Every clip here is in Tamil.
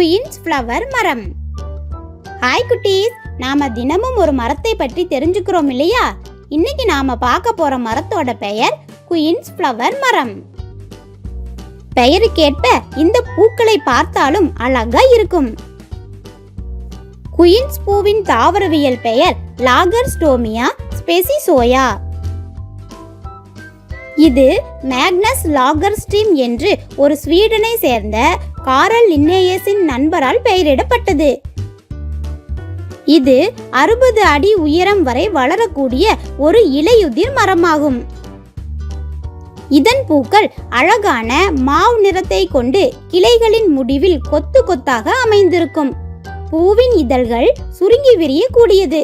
குயின்ஸ் ஃப்ளவர் மரம். ஹாய் குட்டீஸ், நாம தினமும் ஒரு மரத்தை பற்றி தெரிஞ்சுக்கிறோம் இல்லையா? இன்னைக்கு நாம பார்க்க போற மரத்தோட பெயர் குயின்ஸ் ஃப்ளவர் மரம். பெயருக்கேற்ப இந்த பூக்களை பார்த்தாலும் அழகா இருக்கும். குயின்ஸ் பூவின் தாவரவியல் பெயர் லாகர்ஸ்டோமியா ஸ்பெசிசோயா. இது மேக்னஸ் லாகர்ஸ்டீம் என்று ஒரு ஸ்வீடனை சேர்ந்த காரல் லின்னேயஸின் நண்பரால் பெயரிடப்பட்டது. இது 60 அடி உயரம் வரை வளரக்கூடிய ஒரு இலையுதிர் மரமாகும். இதன் பூக்கள் அழகான மாவு நிறத்தை கொண்டு கிளைகளின் முடிவில் கொத்து கொத்தாக அமைந்திருக்கும். பூவின் இதழ்கள் சுருங்கி விரியக்கூடியது.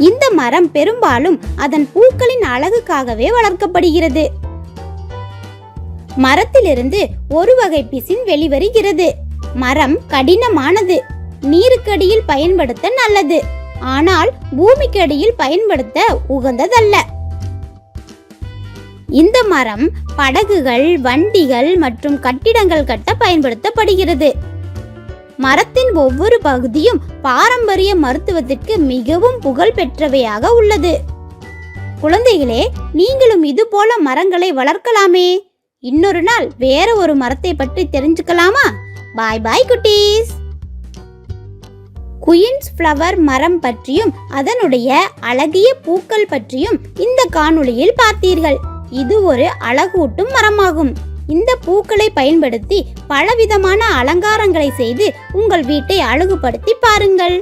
இந்த மரம் பெரும்பாலும் அதன் பூக்களின் அழகுக்காகவே வளர்க்கப்படுகிறது. மரத்திலிருந்து ஒரு வகை பிசின் வெளிவருகிறது. மரம் கடினமானது, நீருக்கடியில் பயன்படுத்த நல்லது, ஆனால் பூமிக்கடியில் பயன்படுத்த உகந்ததல்ல. இந்த மரம் படகுகள், வண்டிகள் மற்றும் கட்டிடங்கள் கட்ட பயன்படுத்தப்படுகிறது. மரத்தின் ஒவ்வொரு பகுதியும் பாரம்பரிய மருத்துவத்திற்கு மிகவும் புகழ் பெற்றவையாக உள்ளது. குழந்தைகளே, நீங்களும் இது போல மரங்களை வளர்க்கலாமே. இன்னொரு நாள் வேற ஒரு மரத்தை பற்றி தெரிஞ்சுக்கலாமா? பாய் பாய் குட்டீஸ். குயின்ஸ் ஃப்ளவர் மரம் பற்றியும் அதனுடைய அழகிய பூக்கள் பற்றியும் இந்த காணொளியில் பார்த்தீர்கள். இது ஒரு அழகூட்டும் மரமாகும். இந்த பூக்களை பயன்படுத்தி பலவிதமான அலங்காரங்களை செய்து உங்கள் வீட்டை அழகுபடுத்தி பாருங்கள்.